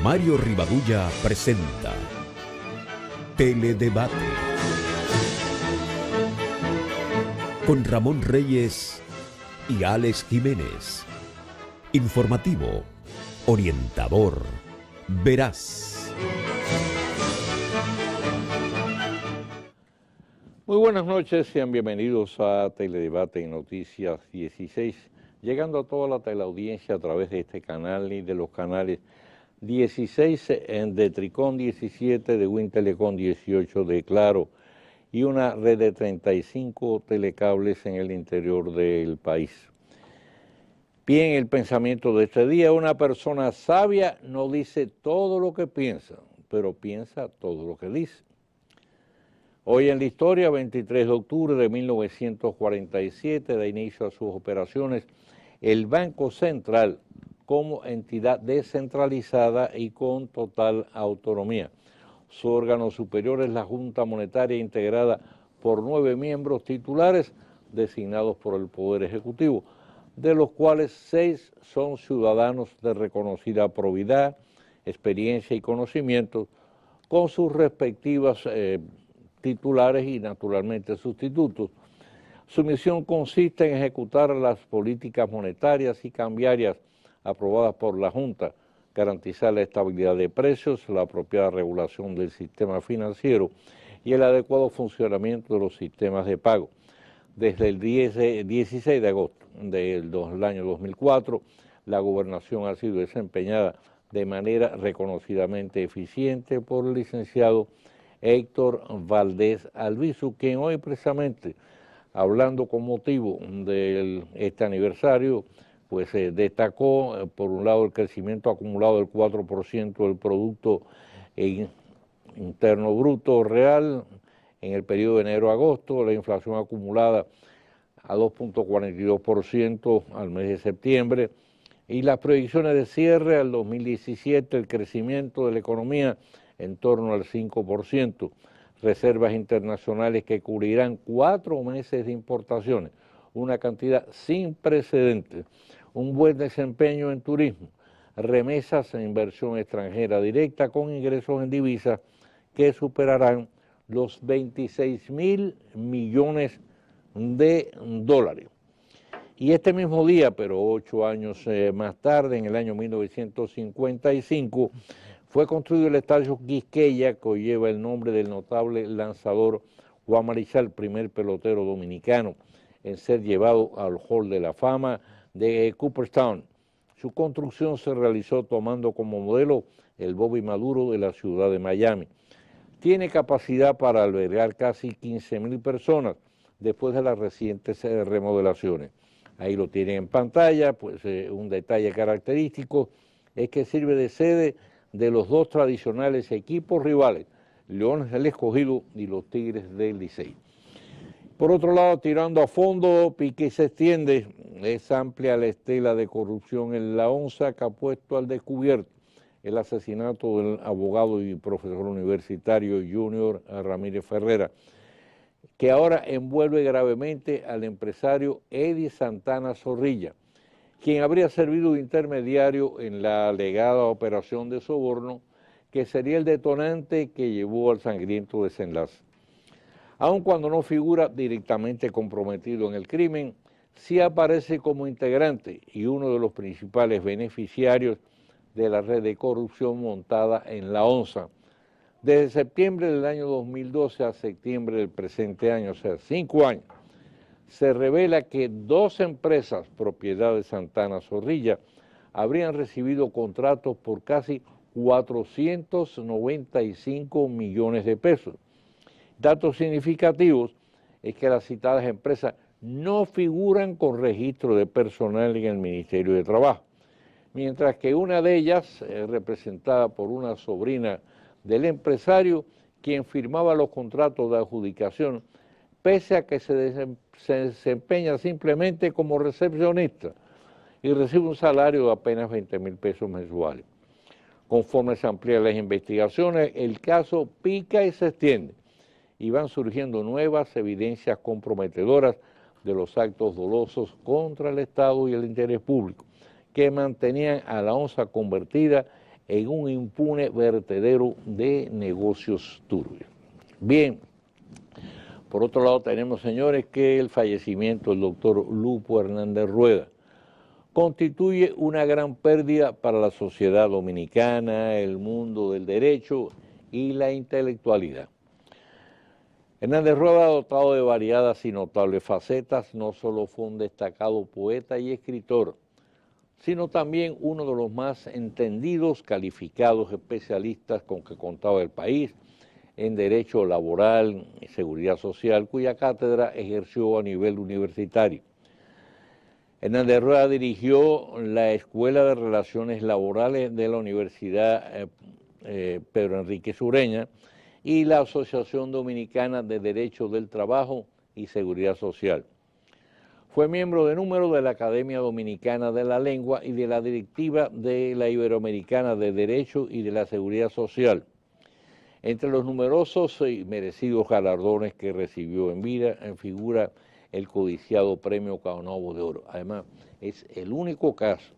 Mario Rivadulla presenta Teledebate con Ramón Reyes y Alex Jiménez. Informativo, orientador, veraz. Muy buenas noches, sean bienvenidos a Teledebate en Noticias 16, llegando a toda la teleaudiencia a través de este canal y de los canales 16 de Tricón, 17 de Wintelecom, 18 de Claro y una red de 35 telecables en el interior del país. Bien, el pensamiento de este día: una persona sabia no dice todo lo que piensa, pero piensa todo lo que dice. Hoy en la historia, 23 de octubre de 1947, da inicio a sus operaciones el Banco Central como entidad descentralizada y con total autonomía. Su órgano superior es la Junta Monetaria, integrada por 9 miembros titulares designados por el Poder Ejecutivo, de los cuales 6 son ciudadanos de reconocida probidad, experiencia y conocimientos, con sus respectivas titulares y naturalmente sustitutos. Su misión consiste en ejecutar las políticas monetarias y cambiarias aprobadas por la Junta, garantizar la estabilidad de precios, la apropiada regulación del sistema financiero y el adecuado funcionamiento de los sistemas de pago. Desde el 16 de agosto del año 2004, la gobernación ha sido desempeñada de manera reconocidamente eficiente por el licenciado Héctor Valdés Albizu, quien hoy precisamente, hablando con motivo de este aniversario, pues destacó por un lado el crecimiento acumulado del 4% del Producto Interno Bruto Real en el periodo de enero a agosto, la inflación acumulada a 2.42% al mes de septiembre, y las proyecciones de cierre al 2017, el crecimiento de la economía en torno al 5%, reservas internacionales que cubrirán 4 meses de importaciones, una cantidad sin precedentes, un buen desempeño en turismo, remesas e inversión extranjera directa con ingresos en divisas que superarán los 26.000 millones de dólares. Y este mismo día, pero 8 años más tarde, en el año 1955, fue construido el Estadio Quisqueya, que hoy lleva el nombre del notable lanzador Juan Marichal, primer pelotero dominicano en ser llevado al Hall de la Fama de Cooperstown. Su construcción se realizó tomando como modelo el Bobby Maduro de la ciudad de Miami. Tiene capacidad para albergar casi 15.000 personas después de las recientes remodelaciones. Ahí lo tienen en pantalla, pues un detalle característico es que sirve de sede de los 2 tradicionales equipos rivales, Leones del Escogido y los Tigres del Licey. Por otro lado, tirando a fondo, Piqué se extiende. Es amplia la estela de corrupción en la ONSA que ha puesto al descubierto el asesinato del abogado y profesor universitario Junior Ramírez Ferrera, que ahora envuelve gravemente al empresario Eddie Santana Zorrilla, quien habría servido de intermediario en la alegada operación de soborno que sería el detonante que llevó al sangriento desenlace. Aun cuando no figura directamente comprometido en el crimen, sí aparece como integrante y uno de los principales beneficiarios de la red de corrupción montada en la ONSA. Desde septiembre del año 2012 a septiembre del presente año, o sea, 5 años, se revela que 2 empresas propiedad de Santana Zorrilla habrían recibido contratos por casi 495 millones de pesos. Datos significativos es que las citadas empresas no figuran con registro de personal en el Ministerio de Trabajo, mientras que una de ellas es representada por una sobrina del empresario, quien firmaba los contratos de adjudicación, pese a que se desempeña simplemente como recepcionista y recibe un salario de apenas 20.000 pesos mensuales. Conforme se amplían las investigaciones, el caso pica y se extiende, y van surgiendo nuevas evidencias comprometedoras de los actos dolosos contra el Estado y el interés público, que mantenían a la ONSA convertida en un impune vertedero de negocios turbios. Bien, por otro lado tenemos, señores, que el fallecimiento del doctor Lupo Hernández Rueda constituye una gran pérdida para la sociedad dominicana, el mundo del derecho y la intelectualidad. Hernández Rueda, dotado de variadas y notables facetas, no solo fue un destacado poeta y escritor, sino también uno de los más entendidos, calificados especialistas con que contaba el país en derecho laboral y seguridad social, cuya cátedra ejerció a nivel universitario. Hernández Rueda dirigió la Escuela de Relaciones Laborales de la Universidad Pedro Enrique Sureña y la Asociación Dominicana de Derecho del Trabajo y Seguridad Social. Fue miembro de número de la Academia Dominicana de la Lengua y de la directiva de la Iberoamericana de Derecho y de la Seguridad Social. Entre los numerosos y merecidos galardones que recibió en vida, figura el codiciado Premio Caonabo de Oro. Además, es el único caso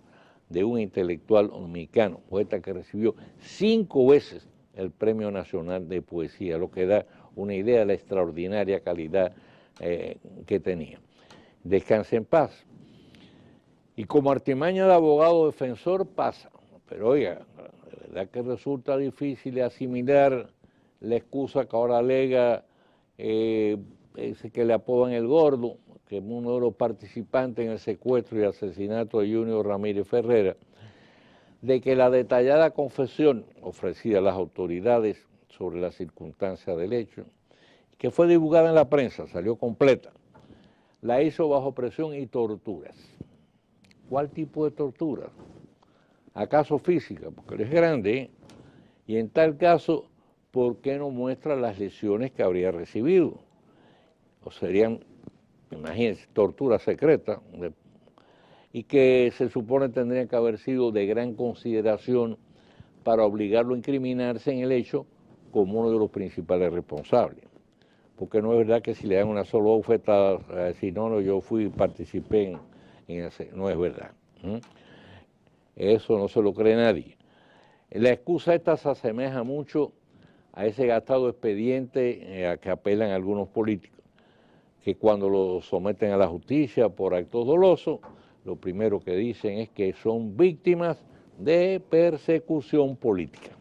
de un intelectual dominicano, poeta que recibió 5 veces el Premio Nacional de Poesía, lo que da una idea de la extraordinaria calidad que tenía. Descanse en paz. Y como artimaña de abogado defensor pasa, pero oiga, de verdad que resulta difícil asimilar la excusa que ahora alega ese que le apodan el Gordo, que es uno de los participantes en el secuestro y asesinato de Junior Ramírez Ferrera, de que la detallada confesión ofrecida a las autoridades sobre las circunstancias del hecho, que fue divulgada en la prensa, salió completa, la hizo bajo presión y torturas. ¿Cuál tipo de torturas? ¿Acaso física? Porque él es grande, ¿eh? Y en tal caso, ¿por qué no muestra las lesiones que habría recibido? O serían, imagínense, torturas secretas, y que se supone tendrían que haber sido de gran consideración para obligarlo a incriminarse en el hecho como uno de los principales responsables. Porque no es verdad que si le dan una sola bofetada, a decir, no, yo fui y participé en ese, no es verdad. Eso no se lo cree nadie. La excusa esta se asemeja mucho a ese gastado expediente a que apelan algunos políticos, que cuando lo someten a la justicia por actos dolosos, lo primero que dicen es que son víctimas de persecución política.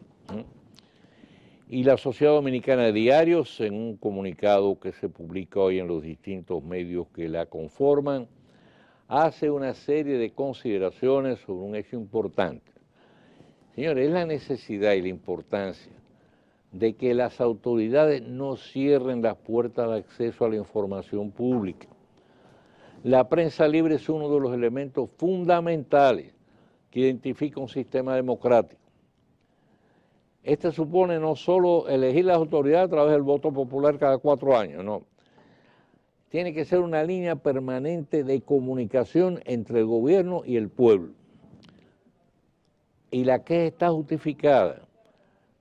Y la Sociedad Dominicana de Diarios, en un comunicado que se publica hoy en los distintos medios que la conforman, hace una serie de consideraciones sobre un hecho importante. Señores, es la necesidad y la importancia de que las autoridades no cierren las puertas de acceso a la información pública. La prensa libre es uno de los elementos fundamentales que identifica un sistema democrático. Este supone no solo elegir las autoridades a través del voto popular cada 4 años, no. Tiene que ser una línea permanente de comunicación entre el gobierno y el pueblo. Y la queja está justificada,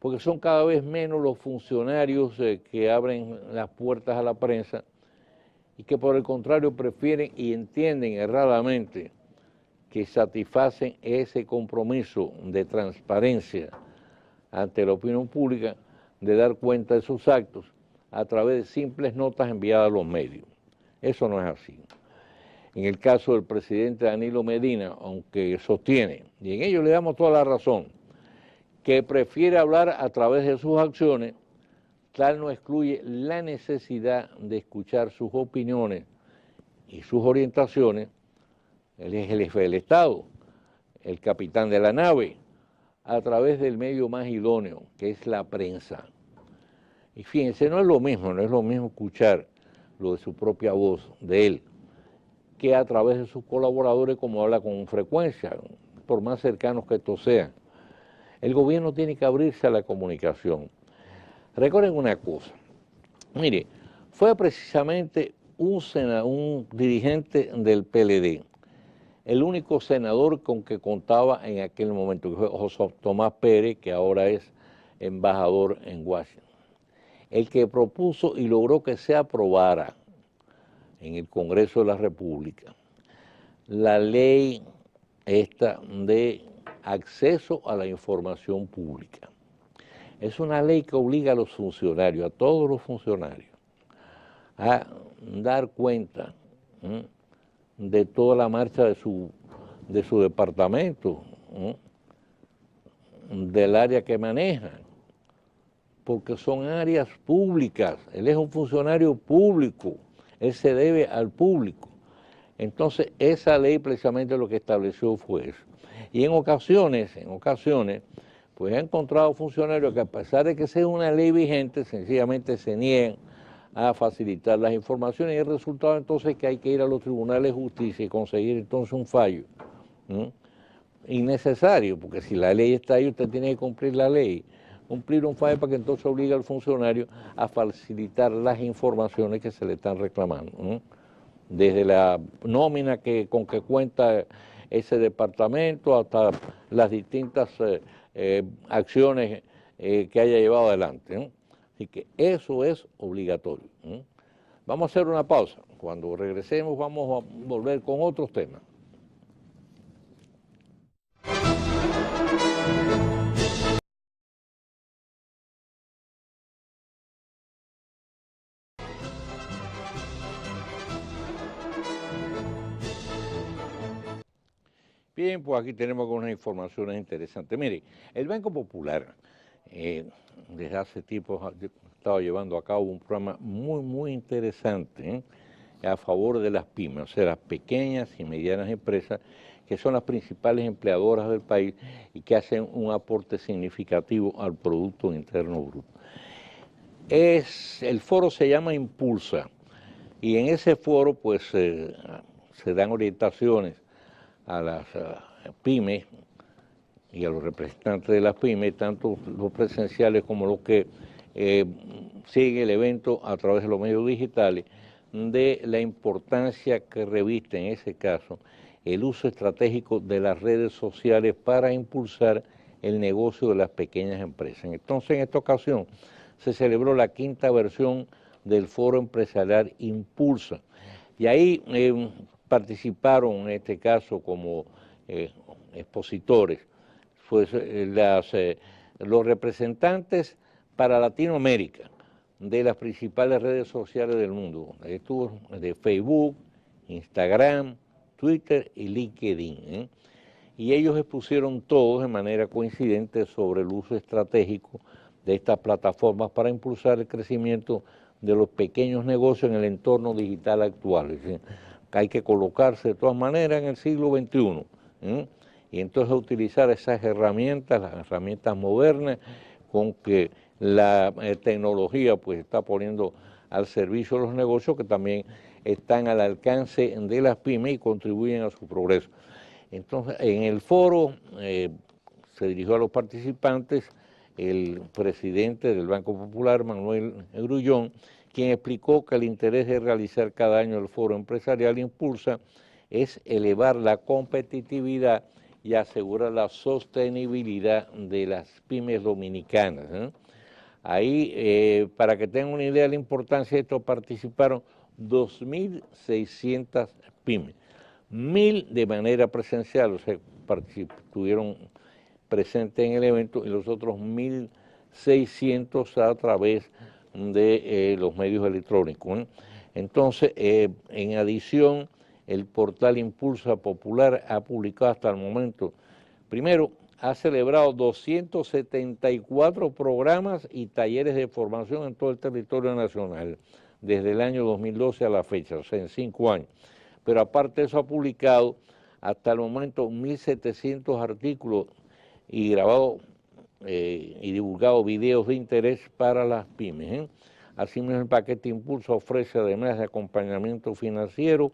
porque son cada vez menos los funcionarios que abren las puertas a la prensa y que por el contrario prefieren y entienden erradamente que satisfacen ese compromiso de transparencia ante la opinión pública de dar cuenta de sus actos a través de simples notas enviadas a los medios. Eso no es así. En el caso del presidente Danilo Medina, aunque sostiene, y en ello le damos toda la razón, que prefiere hablar a través de sus acciones, tal no excluye la necesidad de escuchar sus opiniones y sus orientaciones. Él es el jefe del Estado, el capitán de la nave, a través del medio más idóneo, que es la prensa. Y fíjense, no es lo mismo escuchar lo de su propia voz, de él, que a través de sus colaboradores, como habla con frecuencia, por más cercanos que estos sean. El gobierno tiene que abrirse a la comunicación. Recuerden una cosa, mire, fue precisamente un dirigente del PLD, el único senador con que contaba en aquel momento, que fue José Tomás Pérez, que ahora es embajador en Washington, el que propuso y logró que se aprobara en el Congreso de la República la ley esta de acceso a la información pública. Es una ley que obliga a los funcionarios, a todos los funcionarios, a dar cuenta de toda la marcha de su departamento, del área que manejan, porque son áreas públicas. Él es un funcionario público, él se debe al público. Entonces, esa ley precisamente lo que estableció fue eso. Y en ocasiones, pues he encontrado funcionarios que a pesar de que sea una ley vigente, sencillamente se niegan a facilitar las informaciones, y el resultado entonces es que hay que ir a los tribunales de justicia y conseguir entonces un fallo innecesario, porque si la ley está ahí, usted tiene que cumplir la ley, cumplir un fallo para que entonces obligue al funcionario a facilitar las informaciones que se le están reclamando, desde la nómina con que cuenta ese departamento hasta las distintas acciones que haya llevado adelante, Así que eso es obligatorio. Vamos a hacer una pausa. Cuando regresemos vamos a volver con otros temas. Bien, pues aquí tenemos algunas informaciones interesantes. Mire, el Banco Popular desde hace tiempo ha estado llevando a cabo un programa muy interesante a favor de las pymes, o sea, las pequeñas y medianas empresas, que son las principales empleadoras del país y que hacen un aporte significativo al Producto Interno Bruto. El foro se llama Impulsa, y en ese foro pues se dan orientaciones a las pymes y a los representantes de las pymes, tanto los presenciales como los que siguen el evento a través de los medios digitales, de la importancia que reviste en ese caso el uso estratégico de las redes sociales para impulsar el negocio de las pequeñas empresas. Entonces, en esta ocasión se celebró la 5ª versión del Foro Empresarial Impulsa, y ahí participaron en este caso como expositores pues, los representantes para Latinoamérica de las principales redes sociales del mundo. Estuvo de Facebook, Instagram, Twitter y LinkedIn. Y ellos expusieron todos de manera coincidente sobre el uso estratégico de estas plataformas para impulsar el crecimiento de los pequeños negocios en el entorno digital actual. Es decir, que hay que colocarse de todas maneras en el siglo XXI. Y entonces utilizar esas herramientas, las herramientas modernas con que la tecnología pues está poniendo al servicio de los negocios, que también están al alcance de las pymes y contribuyen a su progreso. Entonces, en el foro se dirigió a los participantes el presidente del Banco Popular, Manuel Grullón, quien explicó que el interés de realizar cada año el Foro Empresarial Impulsa es elevar la competitividad y asegurar la sostenibilidad de las pymes dominicanas. Ahí, para que tengan una idea de la importancia de esto, participaron 2.600 pymes, 1.000 de manera presencial, o sea, estuvieron presentes en el evento, y los otros 1.600 a través de los medios electrónicos. Entonces, en adición, el portal Impulsa Popular ha publicado hasta el momento, primero, ha celebrado 274 programas y talleres de formación en todo el territorio nacional, desde el año 2012 a la fecha, o sea, en 5 años. Pero aparte de eso, ha publicado hasta el momento 1.700 artículos y grabado y divulgado videos de interés para las pymes. Asimismo, el paquete Impulso ofrece, además de acompañamiento financiero,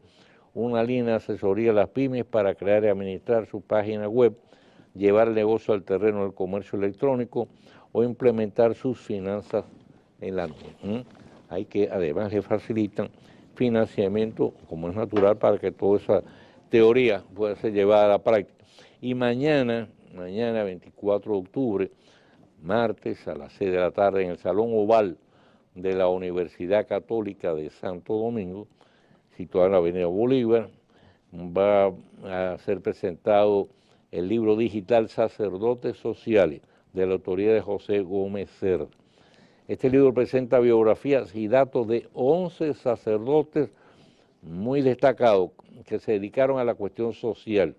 una línea de asesoría a las pymes para crear y administrar su página web, llevar el negocio al terreno del comercio electrónico o implementar sus finanzas en la nube. Hay que, además, le facilitan financiamiento, como es natural, para que toda esa teoría pueda ser llevada a la práctica. Y mañana 24 de octubre, martes, a las 6 de la tarde, en el Salón Oval de la Universidad Católica de Santo Domingo, situada en la Avenida Bolívar, va a ser presentado el libro digital Sacerdotes Sociales, de la autoría de José Gómez Cerda. Este libro presenta biografías y datos de 11 sacerdotes muy destacados que se dedicaron a la cuestión social,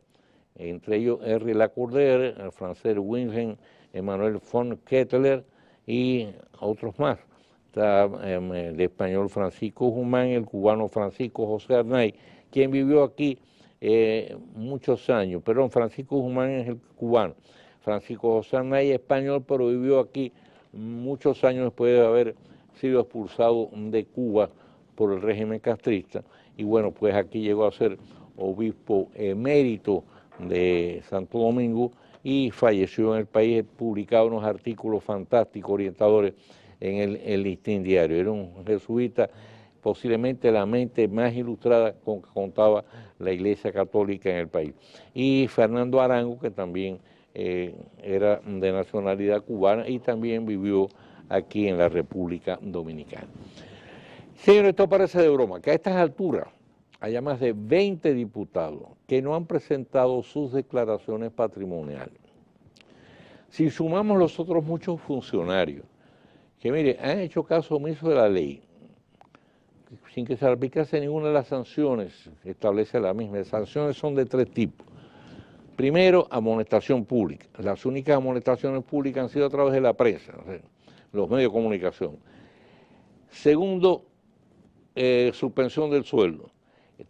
entre ellos R. Lacordaire, el francés Wilhelm Emmanuel von Kettler y otros más. Está el español Francisco Guzmán, el cubano Francisco José Arnay, quien vivió aquí muchos años. Perdón, Francisco Guzmán es el cubano. Francisco José Arnay es español, pero vivió aquí muchos años después de haber sido expulsado de Cuba por el régimen castrista. Y bueno, pues aquí llegó a ser obispo emérito de Santo Domingo y falleció en el país, publicado unos artículos fantásticos, orientadores en el Listín Diario. Era un jesuita, posiblemente la mente más ilustrada con que contaba la Iglesia Católica en el país. Y Fernando Arango, que también era de nacionalidad cubana y también vivió aquí en la República Dominicana. Señor, esto parece de broma, que a estas alturas haya más de 20 diputados que no han presentado sus declaraciones patrimoniales. Si sumamos los otros muchos funcionarios que, mire, han hecho caso omiso de la ley, sin que se aplicase ninguna de las sanciones, establece la misma. Las sanciones son de 3 tipos. Primero, amonestación pública. Las únicas amonestaciones públicas han sido a través de la prensa, o sea, los medios de comunicación. Segundo, suspensión del sueldo.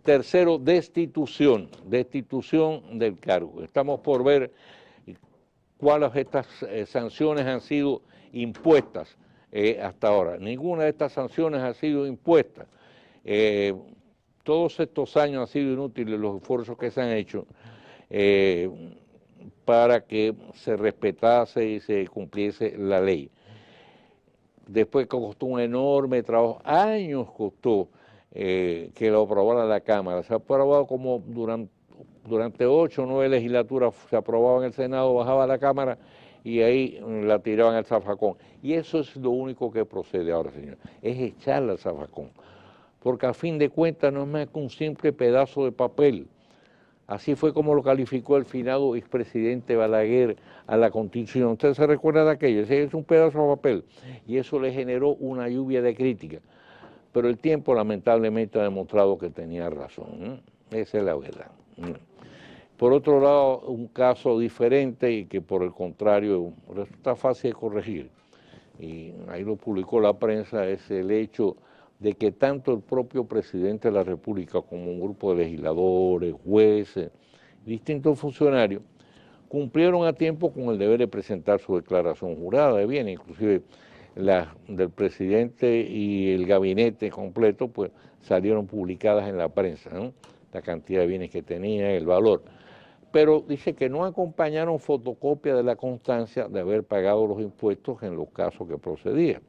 Tercero, destitución del cargo. Estamos por ver cuáles de estas sanciones han sido impuestas hasta ahora. Ninguna de estas sanciones ha sido impuesta. Todos estos años han sido inútiles los esfuerzos que se han hecho para que se respetase y se cumpliese la ley. Después costó un enorme trabajo, años costó que lo aprobara la Cámara. Se ha aprobado como durante 8 o 9 legislaturas, se aprobaba en el Senado, bajaba a la Cámara y ahí la tiraban al zafacón. Y eso es lo único que procede ahora, señor, es echarla al zafacón. Porque a fin de cuentas no es más que un simple pedazo de papel. Así fue como lo calificó el finado expresidente Balaguer a la Constitución. Usted se recuerda de aquello, es un pedazo de papel. Y eso le generó una lluvia de críticas. Pero el tiempo lamentablemente ha demostrado que tenía razón. Esa es la verdad. Por otro lado, un caso diferente y que por el contrario resulta fácil de corregir, y ahí lo publicó la prensa, es el hecho de que tanto el propio presidente de la República como un grupo de legisladores, jueces, distintos funcionarios, cumplieron a tiempo con el deber de presentar su declaración jurada de bienes, inclusive la del presidente y el gabinete completo, pues salieron publicadas en la prensa, ¿no? La cantidad de bienes que tenía, el valor. Pero dice que no acompañaron fotocopia de la constancia de haber pagado los impuestos en los casos que procedía.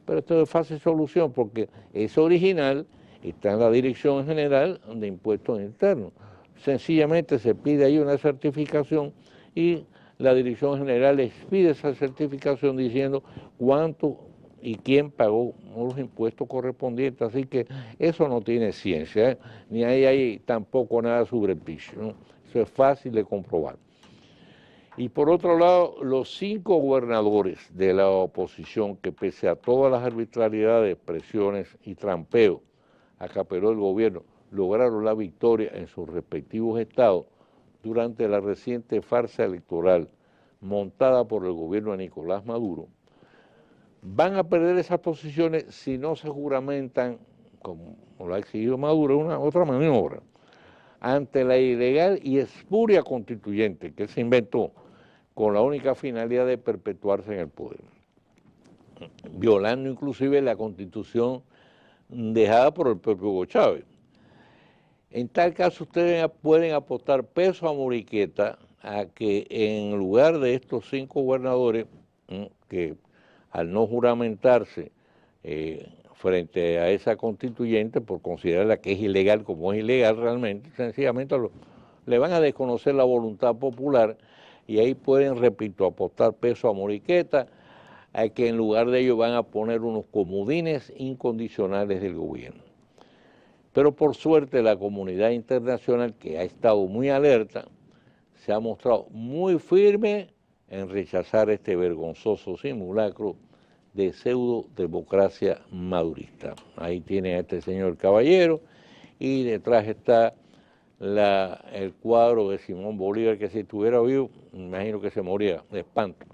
Pero esto es de fácil solución porque ese original está en la Dirección General de Impuestos Internos. Sencillamente se pide ahí una certificación y la Dirección General les pide esa certificación diciendo cuánto y quién pagó los impuestos correspondientes. Así que eso no tiene ciencia, ¿eh? Ni hay tampoco nada subrepticio, ¿no? Eso es fácil de comprobar. Y por otro lado, los 5 gobernadores de la oposición que pese a todas las arbitrariedades, presiones y trampeos acaparó el gobierno, lograron la victoria en sus respectivos estados durante la reciente farsa electoral montada por el gobierno de Nicolás Maduro, van a perder esas posiciones si no se juramentan, como lo ha exigido Maduro, una otra maniobra, ante la ilegal y espuria constituyente que se inventó con la única finalidad de perpetuarse en el poder, violando inclusive la Constitución dejada por el propio Hugo Chávez. En tal caso ustedes pueden apostar peso a Moriqueta a que en lugar de estos 5 gobernadores que al no juramentarse frente a esa constituyente por considerarla que es ilegal, como es ilegal realmente, sencillamente le van a desconocer la voluntad popular y ahí pueden, repito, apostar peso a Moriqueta a que en lugar de ello van a poner unos comodines incondicionales del gobierno. Pero por suerte la comunidad internacional, que ha estado muy alerta, se ha mostrado muy firme en rechazar este vergonzoso simulacro de pseudo-democracia madurista. Ahí tiene a este señor caballero y detrás está el cuadro de Simón Bolívar, que si estuviera vivo, me imagino que se moría de espanto.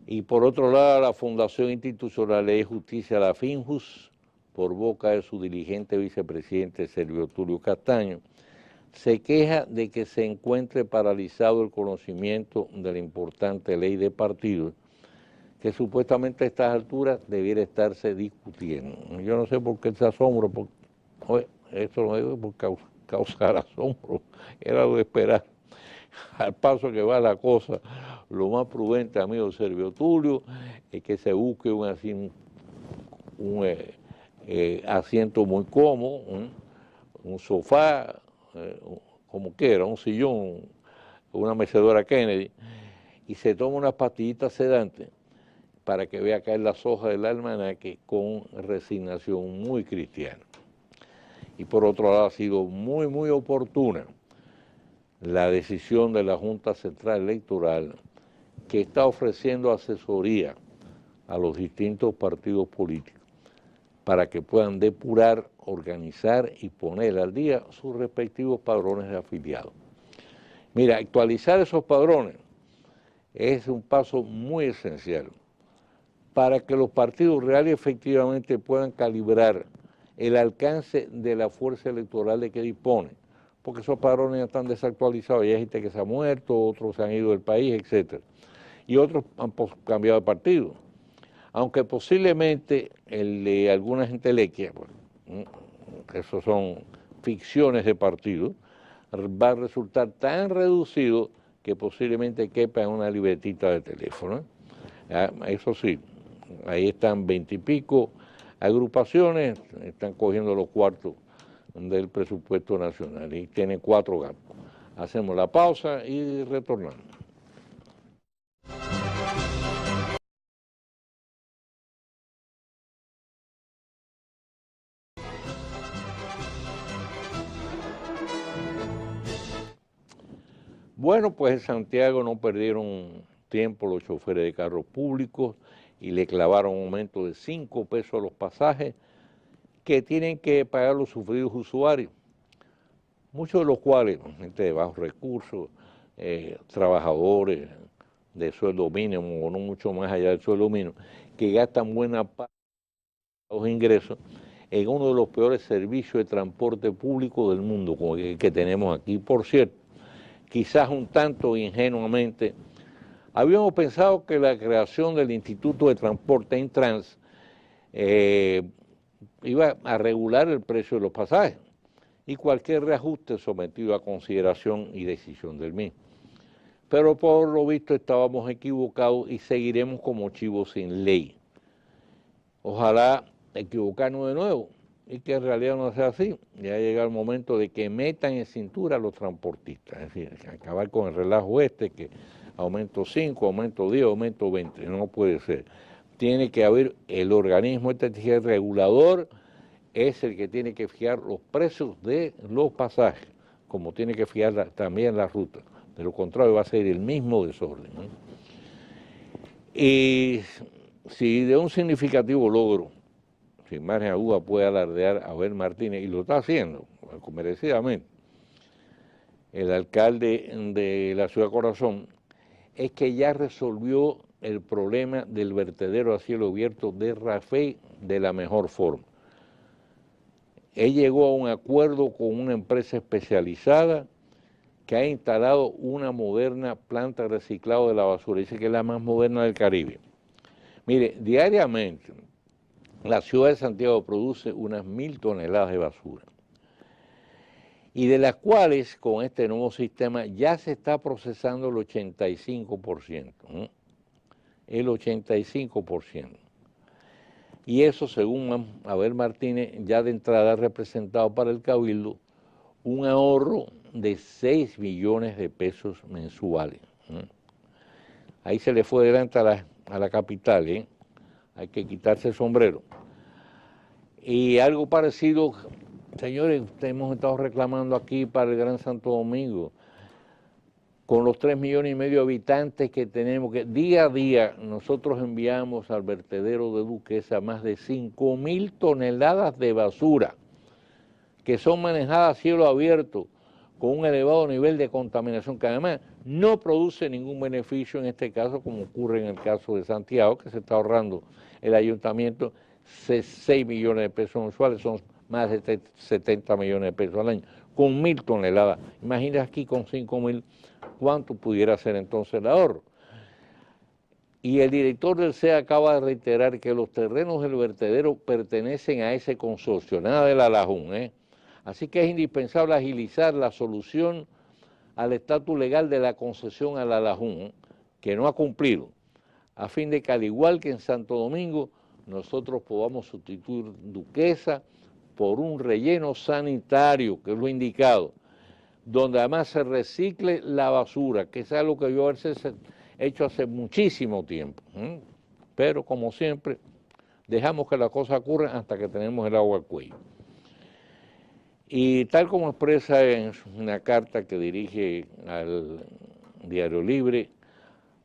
Y por otro lado, la Fundación Institucional de Justicia, la FINJUS, por boca de su dirigente vicepresidente Servio Tulio Castaño, se queja de que se encuentre paralizado el conocimiento de la importante ley de partidos, que supuestamente a estas alturas debiera estarse discutiendo. Yo no sé por qué ese asombro, porque, esto lo digo por causar asombro, era lo de esperar. Al paso que va la cosa, lo más prudente, amigo Servio Tulio, es que se busque un asiento muy cómodo, un sofá, como quiera, un sillón, una mecedora Kennedy, y se toma unas pastillitas sedantes para que vea caer las hojas del almanaque con resignación muy cristiana. Y por otro lado, ha sido muy, muy oportuna la decisión de la Junta Central Electoral, que está ofreciendo asesoría a los distintos partidos políticos para que puedan depurar, organizar y poner al día sus respectivos padrones de afiliados. Mira, actualizar esos padrones es un paso muy esencial para que los partidos reales efectivamente puedan calibrar el alcance de la fuerza electoral de que disponen, porque esos padrones ya están desactualizados, y hay gente que se ha muerto, otros se han ido del país, etc. Y otros han cambiado de partido. Aunque posiblemente el de alguna gentelequia, bueno, esos son ficciones de partido, va a resultar tan reducido que posiblemente quepa en una libretita de teléfono. Eso sí, ahí están 20 y pico agrupaciones, están cogiendo los cuartos del presupuesto nacional y tienen 4 gastos. Hacemos la pausa y retornamos. Bueno, pues en Santiago no perdieron tiempo los choferes de carros públicos y le clavaron un aumento de 5 pesos a los pasajes que tienen que pagar los sufridos usuarios, muchos de los cuales, gente de bajos recursos, trabajadores de sueldo mínimo o no mucho más allá del sueldo mínimo, que gastan buena parte de los ingresos en uno de los peores servicios de transporte público del mundo como que tenemos aquí. Por cierto, quizás un tanto ingenuamente, habíamos pensado que la creación del Instituto de Transporte Intrans iba a regular el precio de los pasajes y cualquier reajuste sometido a consideración y decisión del mismo. Pero por lo visto estábamos equivocados y seguiremos como chivos sin ley. Ojalá equivocarnos de nuevo y que en realidad no sea así. Ya llega el momento de que metan en cintura a los transportistas, es decir, acabar con el relajo que aumento 5, aumento 10, aumento 20, no puede ser. Tiene que haber el organismo regulador, es el que tiene que fijar los precios de los pasajes, como tiene que fijar también las rutas. De lo contrario va a ser el mismo desorden, ¿no? Y si de un significativo logro, sin margen a duda, puede alardear a Abel Martínez, y lo está haciendo, merecidamente, el alcalde de la Ciudad Corazón, es que ya resolvió el problema del vertedero a cielo abierto de Rafael de la mejor forma. Él llegó a un acuerdo con una empresa especializada que ha instalado una moderna planta de reciclado de la basura, dice que es la más moderna del Caribe. Mire, diariamente la ciudad de Santiago produce unas 1000 toneladas de basura, y de las cuales con este nuevo sistema ya se está procesando el 85%, ¿no? El 85%. Y eso, según Abel Martínez, ya de entrada ha representado para el Cabildo un ahorro de 6 millones de pesos mensuales. Ahí se le fue delante a la capital, ¿eh? Hay que quitarse el sombrero. Y algo parecido, señores, hemos estado reclamando aquí para el Gran Santo Domingo, con los 3,5 millones de habitantes que tenemos, que día a día nosotros enviamos al vertedero de Duquesa más de 5,000 toneladas de basura que son manejadas a cielo abierto con un elevado nivel de contaminación que además no produce ningún beneficio en este caso, como ocurre en el caso de Santiago, que se está ahorrando el ayuntamiento 6 millones de pesos mensuales, son más de 70 millones de pesos al año, con 1,000 toneladas. Imagina aquí con 5,000, ¿cuánto pudiera ser entonces el ahorro? Y el director del CEA acaba de reiterar que los terrenos del vertedero pertenecen a ese consorcio, nada del Alajún, ¿eh? Así que es indispensable agilizar la solución al estatus legal de la concesión al Alajún, que no ha cumplido, a fin de que al igual que en Santo Domingo, nosotros podamos sustituir Duquesa por un relleno sanitario, que es lo indicado, donde además se recicle la basura, que es algo que yo a veces he hecho hace muchísimo tiempo. Pero como siempre, dejamos que las cosas ocurran hasta que tenemos el agua al cuello. Y tal como expresa en una carta que dirige al Diario Libre,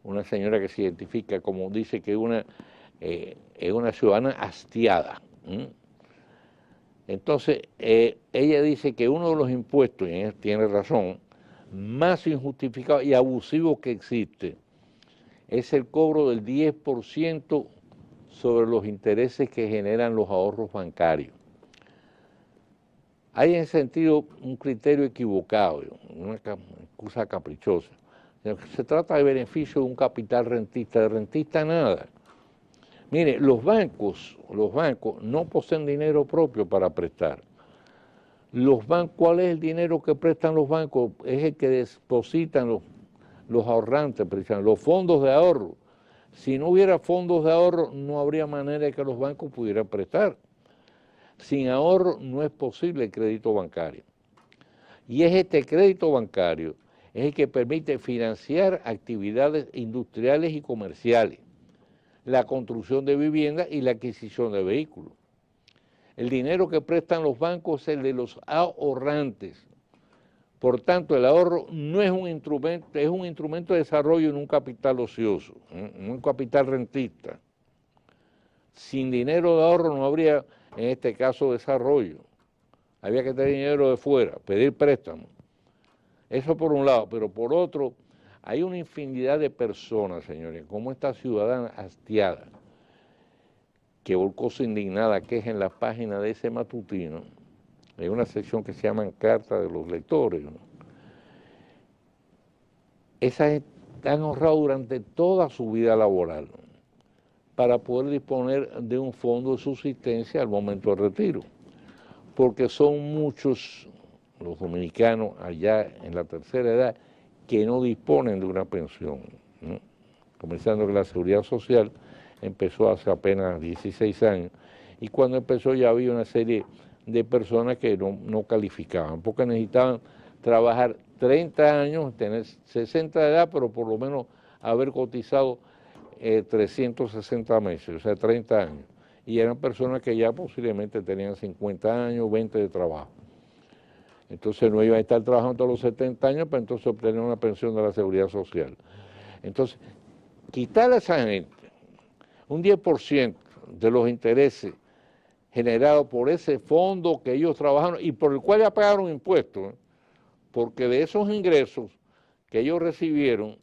una señora que se identifica como, dice que es una ciudadana hastiada. Entonces, ella dice que uno de los impuestos, y ella tiene razón, más injustificado y abusivo que existe, es el cobro del 10% sobre los intereses que generan los ahorros bancarios. Hay en ese sentido un criterio equivocado, una excusa caprichosa. Se trata de beneficio de un capital rentista, de rentista nada. Mire, los bancos no poseen dinero propio para prestar. ¿Cuál es el dinero que prestan los bancos? Es el que depositan los ahorrantes, precisamente, los fondos de ahorro. Si no hubiera fondos de ahorro, no habría manera de que los bancos pudieran prestar. Sin ahorro no es posible el crédito bancario. Y es este crédito bancario es el que permite financiar actividades industriales y comerciales, la construcción de viviendas y la adquisición de vehículos. El dinero que prestan los bancos es el de los ahorrantes. Por tanto, el ahorro no es un instrumento, es un instrumento de desarrollo en un capital ocioso, en un capital rentista. Sin dinero de ahorro no habría, en este caso, desarrollo. Había que tener dinero de fuera, pedir préstamos. Eso por un lado, pero por otro, hay una infinidad de personas, señores, como esta ciudadana hastiada, que volcó su indignada queja en la página de ese matutino. Hay una sección que se llama Carta de los Lectores, ¿no? Esas han ahorrado durante toda su vida laboral, ¿no?, para poder disponer de un fondo de subsistencia al momento del retiro, porque son muchos los dominicanos allá en la tercera edad que no disponen de una pensión, ¿no? Comenzando que la Seguridad Social empezó hace apenas 16 años, y cuando empezó ya había una serie de personas que no calificaban, porque necesitaban trabajar 30 años, tener 60 de edad, pero por lo menos haber cotizado 360 meses, o sea, 30 años. Y eran personas que ya posiblemente tenían 50 años, 20 de trabajo. Entonces no iban a estar trabajando todos los 70 años para entonces obtener una pensión de la Seguridad Social. Entonces, quitarle a esa gente un 10% de los intereses generados por ese fondo que ellos trabajaron y por el cual ya pagaron impuestos, porque de esos ingresos que ellos recibieron,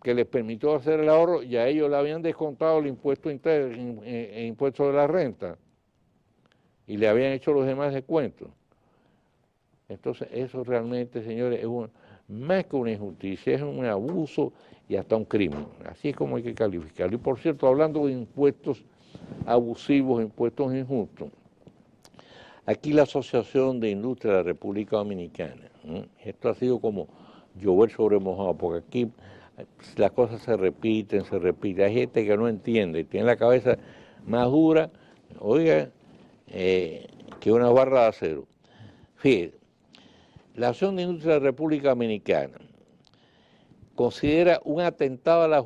que les permitió hacer el ahorro, ya ellos le habían descontado el impuesto interno, el impuesto de la renta, y le habían hecho los demás descuentos. Entonces eso realmente, señores, es más que una injusticia, es un abuso y hasta un crimen. Así es como hay que calificarlo. Y por cierto, hablando de impuestos abusivos, impuestos injustos, aquí la Asociación de Industria de la República Dominicana, esto ha sido como llover sobre mojado, porque aquí las cosas se repiten. Hay gente que no entiende, tiene la cabeza más dura, oiga, que una barra de acero. Fíjate, la Asociación de Industria de la República Dominicana considera un atentado a la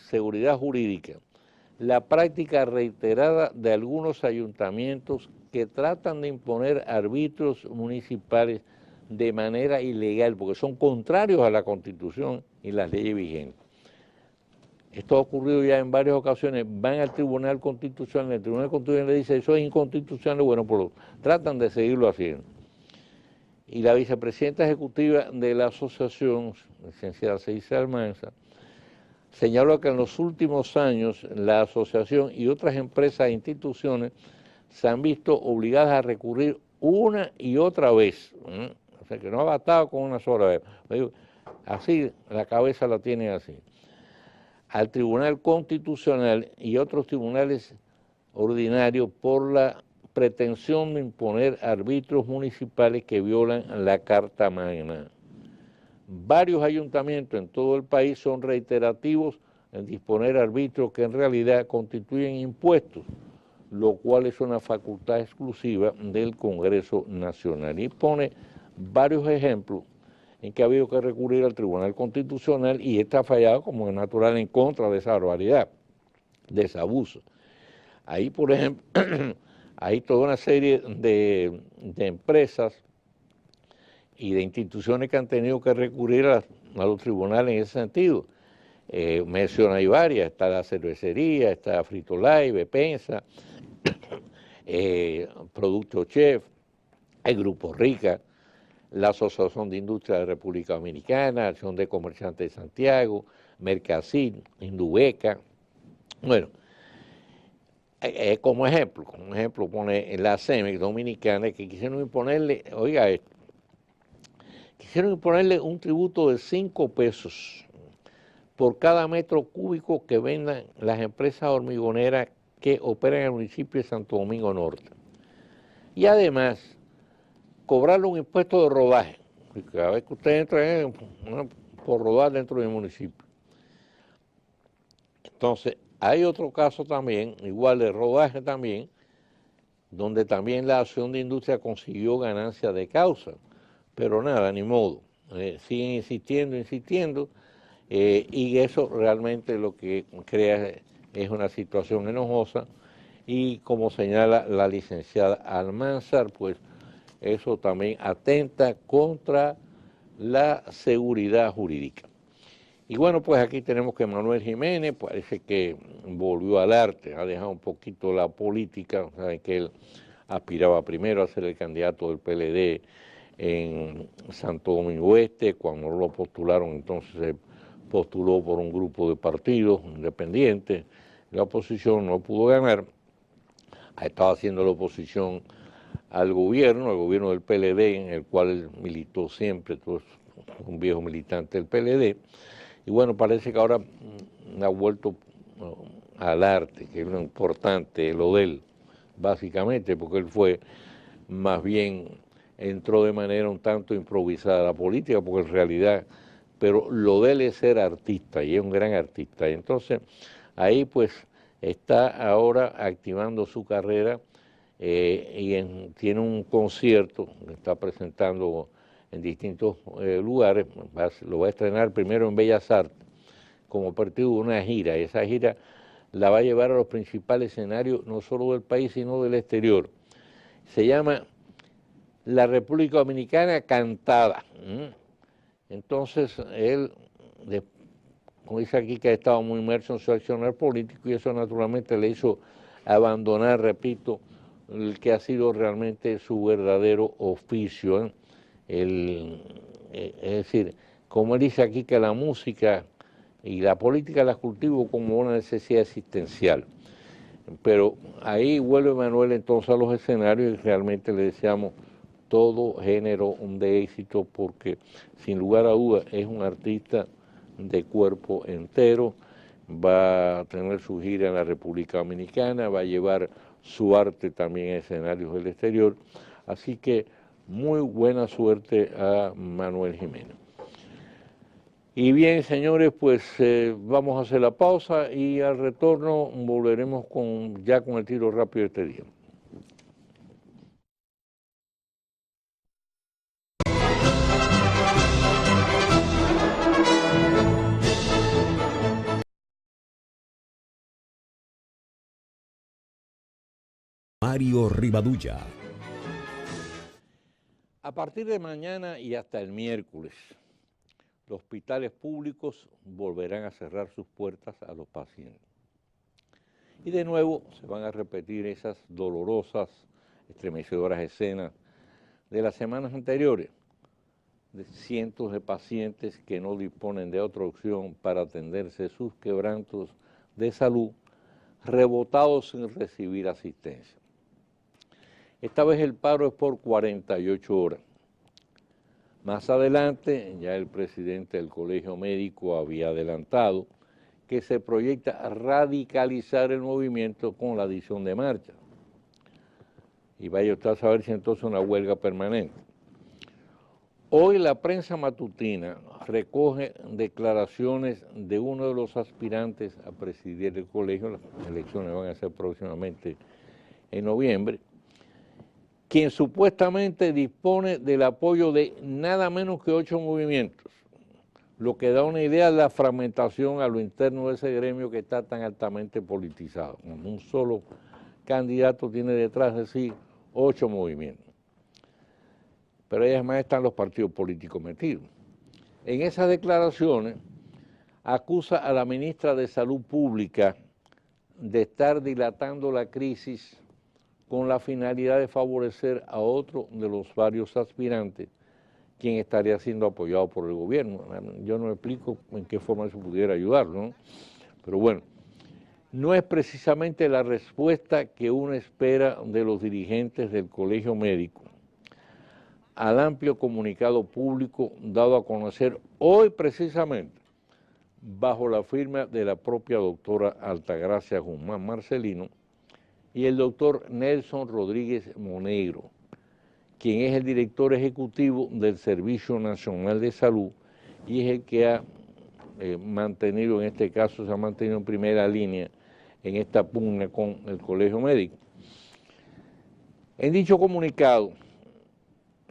seguridad jurídica la práctica reiterada de algunos ayuntamientos que tratan de imponer arbitrios municipales de manera ilegal, porque son contrarios a la Constitución y las leyes vigentes. Esto ha ocurrido ya en varias ocasiones, van al Tribunal Constitucional, el Tribunal Constitucional le dice eso es inconstitucional, bueno, pues tratan de seguirlo haciendo. Y la vicepresidenta ejecutiva de la asociación, licenciada Ceisa Almanza, señaló que en los últimos años la asociación y otras empresas e instituciones se han visto obligadas a recurrir una y otra vez, o sea que no ha bastado con una sola vez, así la cabeza la tienen así, al Tribunal Constitucional y otros tribunales ordinarios por la pretensión de imponer árbitros municipales que violan la Carta Magna. Varios ayuntamientos en todo el país son reiterativos en disponer árbitros que en realidad constituyen impuestos, lo cual es una facultad exclusiva del Congreso Nacional. Y pone varios ejemplos en que ha habido que recurrir al Tribunal Constitucional y está fallado, como es natural, en contra de esa barbaridad, de ese abuso. Ahí, por ejemplo, hay toda una serie de empresas y de instituciones que han tenido que recurrir a los tribunales en ese sentido. Menciona hay varias, está la cervecería, está Frito Lay, Bepensa, Producto Chef, el Grupo Rica, la Asociación de Industria de la República Dominicana, Acción de Comerciantes de Santiago, Mercasil, Indubeca. Bueno, como ejemplo pone la CEMEX dominicana que quisieron imponerle, oiga esto, quisieron imponerle un tributo de 5 pesos por cada metro cúbico que vendan las empresas hormigoneras que operan en el municipio de Santo Domingo Norte. Y además, cobrarle un impuesto de rodaje, porque cada vez que usted entra por rodar dentro del municipio. Entonces, hay otro caso también, igual de rodaje también, donde también la Acción de Industria consiguió ganancia de causa, pero nada, ni modo, siguen insistiendo, y eso realmente lo que crea es una situación enojosa, y como señala la licenciada Almanzar, pues eso también atenta contra la seguridad jurídica. Y bueno, pues aquí tenemos que Manuel Jiménez parece que volvió al arte, ha dejado un poquito la política, saben que él aspiraba primero a ser el candidato del PLD en Santo Domingo Este, cuando lo postularon entonces se postuló por un grupo de partidos independientes, la oposición no pudo ganar, ha estado haciendo la oposición al gobierno del PLD, en el cual él militó siempre, todo un viejo militante del PLD, y bueno, parece que ahora ha vuelto al arte, que es lo importante, lo de él, básicamente, porque él fue, más bien, entró de manera un tanto improvisada a la política, porque en realidad, pero lo de él es ser artista, y es un gran artista, y entonces ahí pues está ahora activando su carrera, tiene un concierto que está presentando en distintos lugares, lo va a estrenar primero en Bellas Artes, como parte de una gira, y esa gira la va a llevar a los principales escenarios, no solo del país, sino del exterior. Se llama La República Dominicana Cantada. Entonces, él, como dice aquí, que ha estado muy inmerso en su accionar político, y eso naturalmente le hizo abandonar, repito, el que ha sido realmente su verdadero oficio, es decir, como él dice aquí, que la música y la política la cultivo como una necesidad existencial. Pero ahí vuelve Manuel entonces a los escenarios, y realmente le deseamos todo género de éxito, porque sin lugar a dudas es un artista de cuerpo entero, va a tener su gira en la República Dominicana, va a llevar su arte también a escenarios del exterior, así que muy buena suerte a Manuel Jiménez. Y bien, señores, pues vamos a hacer la pausa y al retorno volveremos ya con el tiro rápido de este día. Mario Rivadulla. A partir de mañana y hasta el miércoles, los hospitales públicos volverán a cerrar sus puertas a los pacientes. Y de nuevo se van a repetir esas dolorosas, estremecedoras escenas de las semanas anteriores, de cientos de pacientes que no disponen de otra opción para atenderse sus quebrantos de salud, rebotados sin recibir asistencia. Esta vez el paro es por 48 horas. Más adelante, ya el presidente del Colegio Médico había adelantado que se proyecta radicalizar el movimiento con la adición de marcha. Y vaya usted a saber si entonces una huelga permanente. Hoy la prensa matutina recoge declaraciones de uno de los aspirantes a presidir el colegio, las elecciones van a ser próximamente en noviembre, quien supuestamente dispone del apoyo de nada menos que 8 movimientos, lo que da una idea de la fragmentación a lo interno de ese gremio que está tan altamente politizado. Un solo candidato tiene detrás de sí 8 movimientos. Pero ahí además están los partidos políticos metidos. En esas declaraciones acusa a la ministra de Salud Pública de estar dilatando la crisis con la finalidad de favorecer a otro de los varios aspirantes, quien estaría siendo apoyado por el gobierno. Yo no explico en qué forma eso pudiera ayudarlo, ¿no? Pero bueno, no es precisamente la respuesta que uno espera de los dirigentes del Colegio Médico al amplio comunicado público dado a conocer hoy precisamente bajo la firma de la propia doctora Altagracia Guzmán Marcelino y el doctor Nelson Rodríguez Monegro, quien es el director ejecutivo del Servicio Nacional de Salud y es el que ha mantenido, en este caso se ha mantenido en primera línea en esta pugna con el Colegio Médico. En dicho comunicado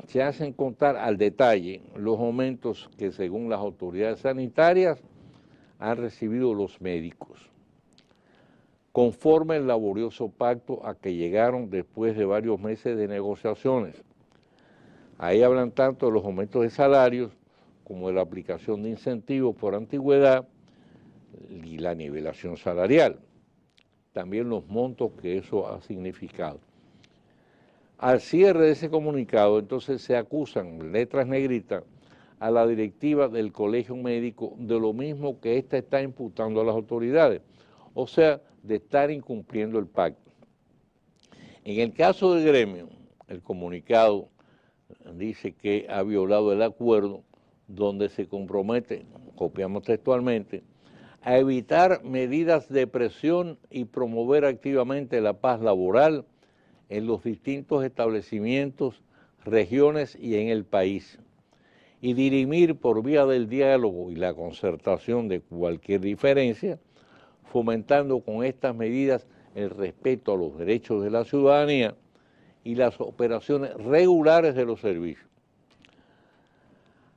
se hacen contar al detalle los aumentos que según las autoridades sanitarias han recibido los médicos, conforme el laborioso pacto a que llegaron después de varios meses de negociaciones. Ahí hablan tanto de los aumentos de salarios como de la aplicación de incentivos por antigüedad y la nivelación salarial, también los montos que eso ha significado. Al cierre de ese comunicado, entonces se acusan, letras negritas, a la directiva del Colegio Médico de lo mismo que ésta está imputando a las autoridades, o sea, de estar incumpliendo el pacto. En el caso del gremio, el comunicado dice que ha violado el acuerdo donde se compromete, copiamos textualmente, a evitar medidas de presión y promover activamente la paz laboral en los distintos establecimientos, regiones y en el país, y dirimir por vía del diálogo y la concertación de cualquier diferencia, fomentando con estas medidas el respeto a los derechos de la ciudadanía y las operaciones regulares de los servicios.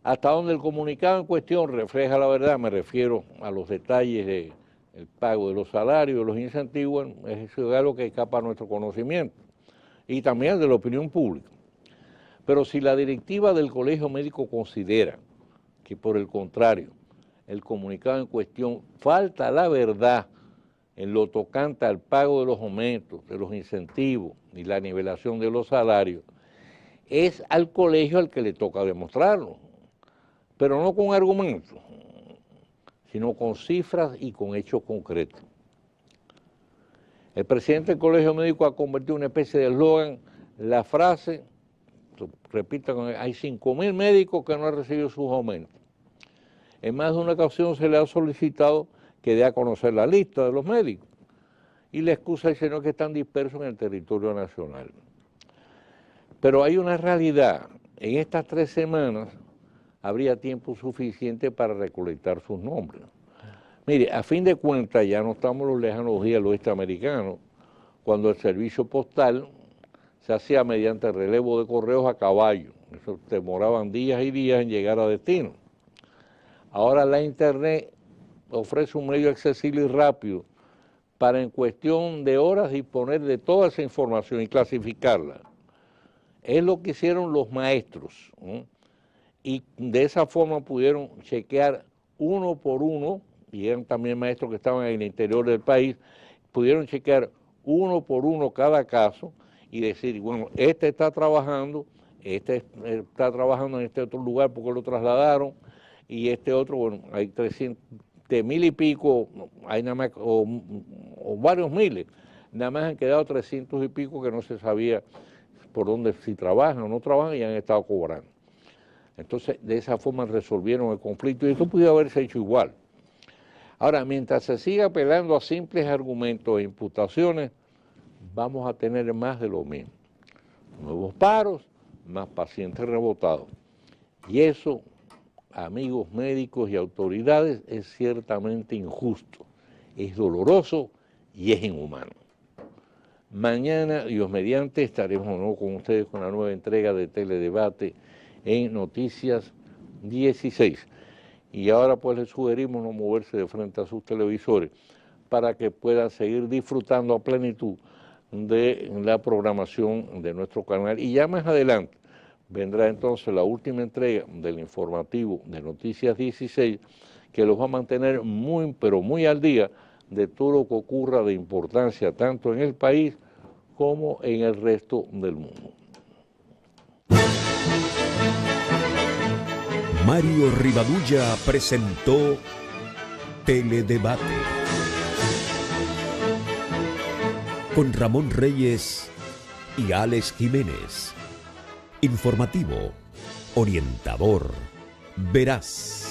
Hasta donde el comunicado en cuestión refleja la verdad, me refiero a los detalles del pago de los salarios, de los incentivos, es algo que escapa a nuestro conocimiento y también de la opinión pública. Pero si la directiva del Colegio Médico considera que por el contrario, el comunicado en cuestión falta la verdad en lo tocante al pago de los aumentos, de los incentivos y la nivelación de los salarios, es al colegio al que le toca demostrarlo, pero no con argumentos, sino con cifras y con hechos concretos. El presidente del Colegio Médico ha convertido en una especie de eslogan la frase, repita, hay 5.000 médicos que no han recibido sus aumentos. En más de una ocasión se le ha solicitado que dé a conocer la lista de los médicos y la excusa dice no, que están dispersos en el territorio nacional. Pero hay una realidad, en estas 3 semanas habría tiempo suficiente para recolectar sus nombres. Mire, a fin de cuentas ya no estamos en los lejanos días del oeste americano, cuando el servicio postal se hacía mediante relevo de correos a caballo. Eso demoraban días y días en llegar a destino. Ahora la internet ofrece un medio accesible y rápido para en cuestión de horas disponer de toda esa información y clasificarla. Es lo que hicieron los maestros, ¿no? Y de esa forma pudieron chequear uno por uno, y eran también maestros que estaban en el interior del país, pudieron chequear uno por uno cada caso y decir, bueno, este está trabajando en este otro lugar porque lo trasladaron, y este otro, bueno, hay 300.000 y pico, hay nada más, o varios miles, nada más han quedado 300 y pico que no se sabía por dónde, si trabajan o no trabajan, y han estado cobrando. Entonces, de esa forma resolvieron el conflicto, y esto pudo haberse hecho igual. Ahora, mientras se siga apelando a simples argumentos e imputaciones, vamos a tener más de lo mismo. Nuevos paros, más pacientes rebotados. Y eso, amigos médicos y autoridades, es ciertamente injusto, es doloroso y es inhumano. Mañana, Dios mediante, estaremos con ustedes con la nueva entrega de Teledebate en Noticias 16. Y ahora pues les sugerimos no moverse de frente a sus televisores para que puedan seguir disfrutando a plenitud de la programación de nuestro canal. Y ya más adelante vendrá entonces la última entrega del informativo de Noticias 16, que los va a mantener muy, pero muy al día de todo lo que ocurra de importancia tanto en el país como en el resto del mundo. Mario Rivadulla presentó Teledebate con Ramón Reyes y Alex Jiménez. Informativo, orientador, veraz.